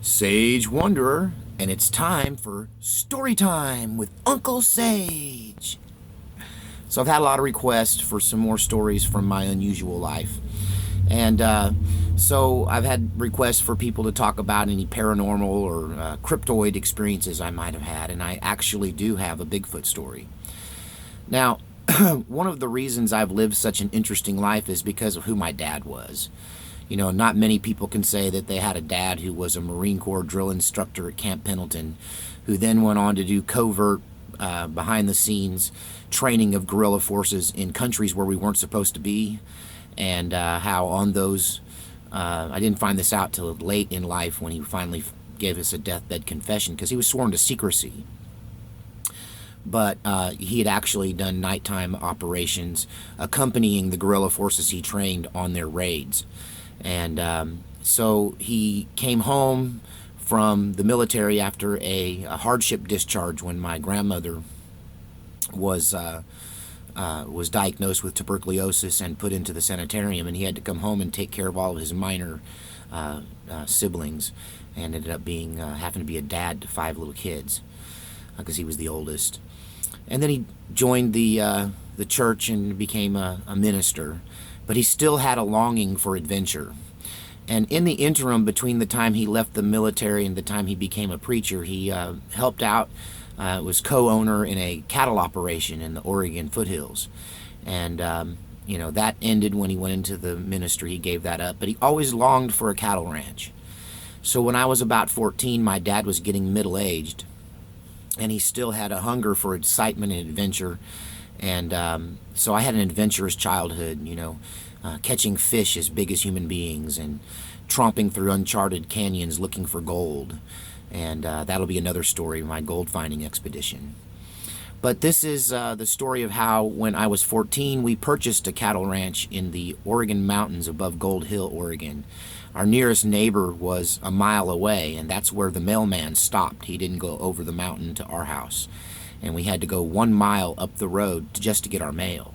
Sage Wanderer, and it's time for Story Time with Uncle Sage. So I've had a lot of requests for some more stories from my unusual life. And so I've had requests for people to talk about any paranormal or cryptoid experiences I might have had, and I actually do have a Bigfoot story. Now, one of the reasons I've lived such an interesting life is because of who my dad was. You know, not many people can say that they had a dad who was a Marine Corps drill instructor at Camp Pendleton, who then went on to do covert, behind-the-scenes training of guerrilla forces in countries where we weren't supposed to be, and how on those, I didn't find this out till late in life when he finally gave us a deathbed confession, because he was sworn to secrecy. But he had actually done nighttime operations accompanying the guerrilla forces he trained on their raids. And so he came home from the military after a hardship discharge when my grandmother was diagnosed with tuberculosis and put into the sanitarium, and he had to come home and take care of all of his minor siblings, and ended up being having to be a dad to 5 little kids because he was the oldest. And then he joined the church and became a minister, but he still had a longing for adventure. And in the interim between the time he left the military and the time he became a preacher, he helped out, was co-owner in a cattle operation in the Oregon foothills. And, you know, that ended when he went into the ministry. He gave that up, but he always longed for a cattle ranch. So when I was about 14, my dad was getting middle-aged, and he still had a hunger for excitement and adventure. And so I had an adventurous childhood, you know, catching fish as big as human beings and tromping through uncharted canyons looking for gold. And that'll be another story of my gold finding expedition. But this is the story of how, when I was 14, we purchased a cattle ranch in the Oregon mountains above Gold Hill, Oregon. Our nearest neighbor was a mile away, and that's where the mailman stopped. He didn't go over the mountain to our house, and we had to go 1 mile up the road just to get our mail.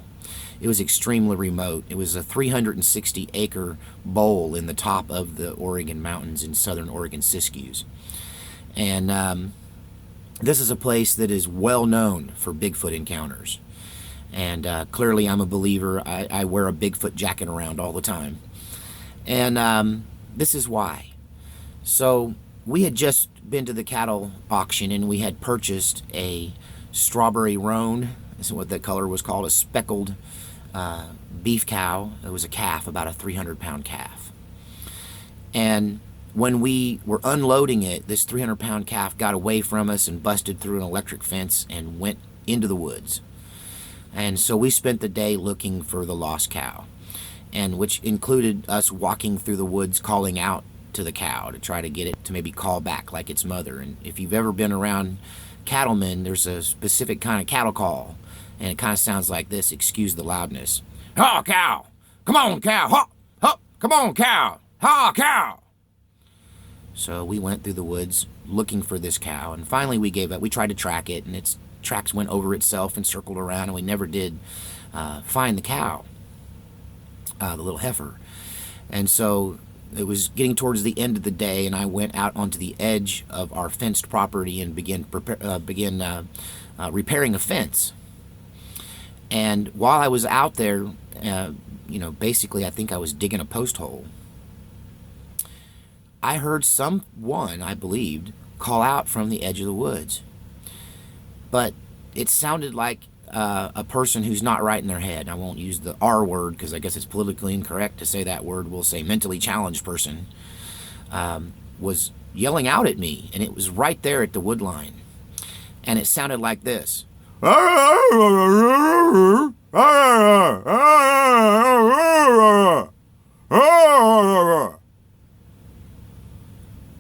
It was extremely remote. It was a 360-acre bowl in the top of the Oregon mountains in southern Oregon Siskiyous. And this is a place that is well known for Bigfoot encounters. And clearly I'm a believer. I wear a Bigfoot jacket around all the time. And this is why. So we had just been to the cattle auction, and we had purchased a strawberry roan. This is what that color was called, a speckled beef cow. It was a calf, about a 300-pound calf. And when we were unloading it, this 300-pound calf got away from us and busted through an electric fence and went into the woods. And so we spent the day looking for the lost cow, and which included us walking through the woods calling out to the cow to try to get it to maybe call back like its mother. And if you've ever been around cattlemen, there's a specific kind of cattle call, and it kind of sounds like this. Excuse the loudness. "Ha, cow! Come on, cow! Hop, hop! Come on, cow! Ha, cow!" So we went through the woods looking for this cow, and finally we gave up. We tried to track it, and its tracks went over itself and circled around, and we never did find the cow, the little heifer. And so it was getting towards the end of the day, and I went out onto the edge of our fenced property and began repairing a fence. And while I was out there, you know, basically I think I was digging a post hole, I heard someone, I believed, call out from the edge of the woods. But it sounded like a person who's not right in their head. I won't use the R word because I guess it's politically incorrect to say that word. We'll say mentally challenged person was yelling out at me, and it was right there at the wood line. And it sounded like this.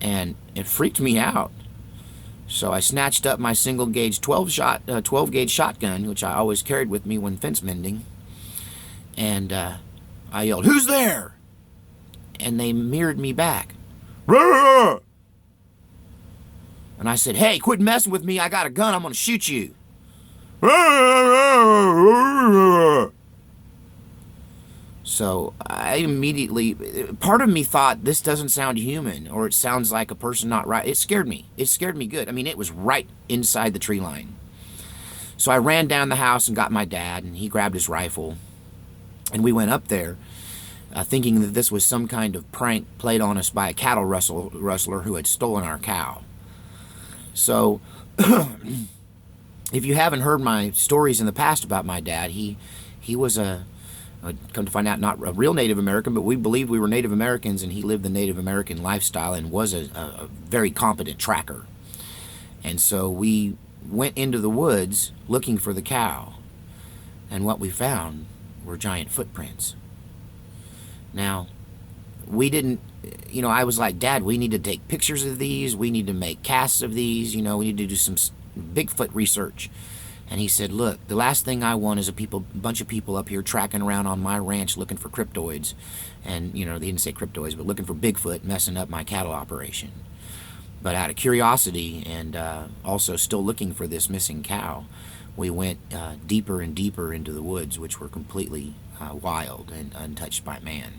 And it freaked me out. So I snatched up my single gauge 12 gauge shotgun, which I always carried with me when fence mending, and I yelled, "Who's there?" And they mirrored me back. And I said, "Hey, quit messing with me. I got a gun. I'm going to shoot you." So I immediately, part of me thought, this doesn't sound human, or it sounds like a person not right. It scared me. It scared me good. I mean, it was right inside the tree line. So I ran down the house and got my dad, and he grabbed his rifle, and we went up there, thinking that this was some kind of prank played on us by a cattle rustler who had stolen our cow. So if you haven't heard my stories in the past about my dad, he was come to find out, not a real Native American, but we believed we were Native Americans, and he lived the Native American lifestyle and was a very competent tracker. And so we went into the woods looking for the cow, and what we found were giant footprints. Now, we didn't, I was like, Dad, we need to take pictures of these, we need to make casts of these, we need to do some Bigfoot research. And he said, look, the last thing I want is a bunch of people up here tracking around on my ranch looking for cryptoids. And, they didn't say cryptoids, but looking for Bigfoot messing up my cattle operation. But out of curiosity and also still looking for this missing cow, we went deeper and deeper into the woods, which were completely wild and untouched by man.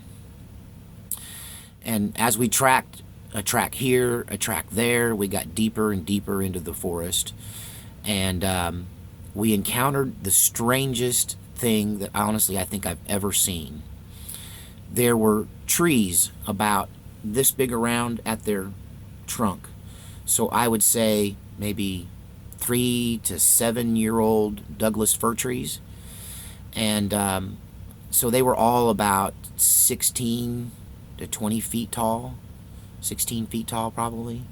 And as we tracked a track here, a track there, we got deeper and deeper into the forest. And we encountered the strangest thing that honestly I think I've ever seen. There were trees about this big around at their trunk. So I would say maybe 3 to 7 year old Douglas fir trees. And so they were all about 16 to 20 feet tall, 16 feet tall probably.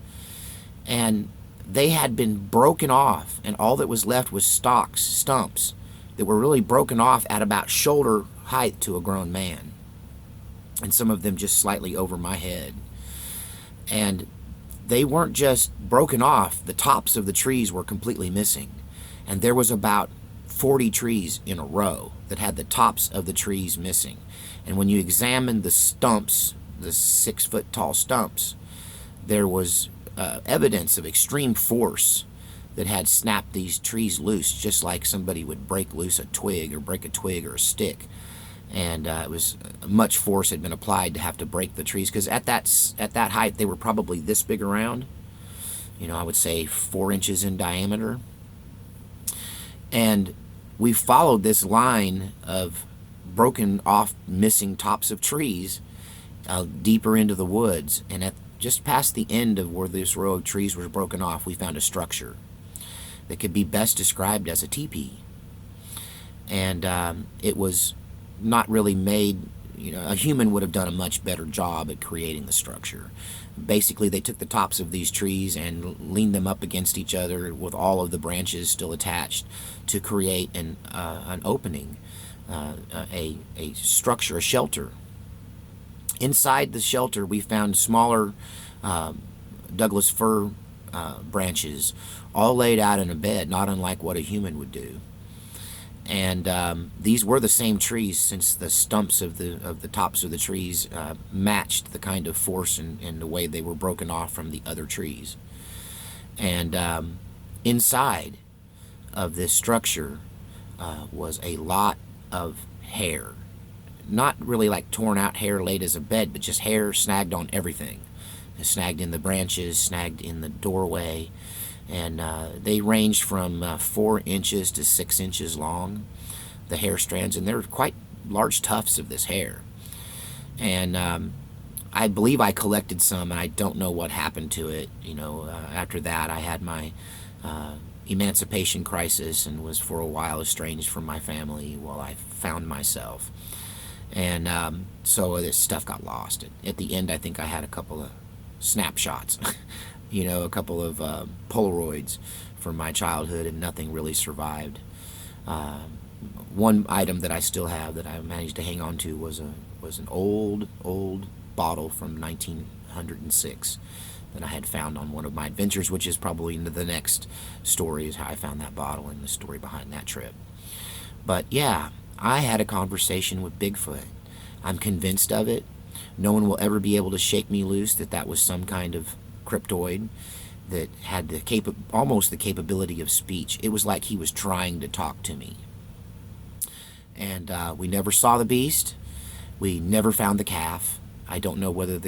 And they had been broken off, and all that was left was stumps that were really broken off at about shoulder height to a grown man, and some of them just slightly over my head. And they weren't just broken off, the tops of the trees were completely missing, and there was about 40 trees in a row that had the tops of the trees missing. And when you examined the stumps, the 6 foot tall stumps, there was evidence of extreme force that had snapped these trees loose, just like somebody would break loose a twig or break a twig or a stick. And it was much force had been applied to have to break the trees, because at that height they were probably this big around, I would say 4 inches in diameter. And we followed this line of broken off missing tops of trees deeper into the woods, and just past the end of where this row of trees was broken off, we found a structure that could be best described as a teepee. And it was not really made, a human would have done a much better job at creating the structure. Basically, they took the tops of these trees and leaned them up against each other with all of the branches still attached to create an opening, a structure, a shelter. Inside the shelter, we found smaller Douglas fir branches, all laid out in a bed, not unlike what a human would do. And these were the same trees, since the stumps of the tops of the trees matched the kind of force and the way they were broken off from the other trees. And inside of this structure was a lot of hair. Not really like torn out hair laid as a bed, but just hair snagged on everything. Snagged in the branches, snagged in the doorway. And they ranged from 4 inches to 6 inches long, the hair strands, and there were quite large tufts of this hair. And I believe I collected some, and I don't know what happened to it. After that, I had my emancipation crisis and was for a while estranged from my family while I found myself. And so this stuff got lost. At the end, I think I had a couple of snapshots, a couple of Polaroids from my childhood, and nothing really survived. One item that I still have that I managed to hang on to was an old bottle from 1906 that I had found on one of my adventures, which is probably into the next story, is how I found that bottle and the story behind that trip. But yeah, I had a conversation with Bigfoot. I'm convinced of it. No one will ever be able to shake me loose that was some kind of cryptoid that had almost the capability of speech. It was like he was trying to talk to me. And we never saw the beast. We never found the calf. I don't know whether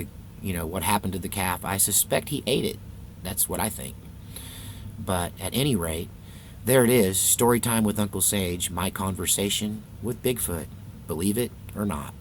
what happened to the calf. I suspect he ate it. That's what I think. But at any rate, there it is, story time with Uncle Sage, my conversation with Bigfoot. Believe it or not.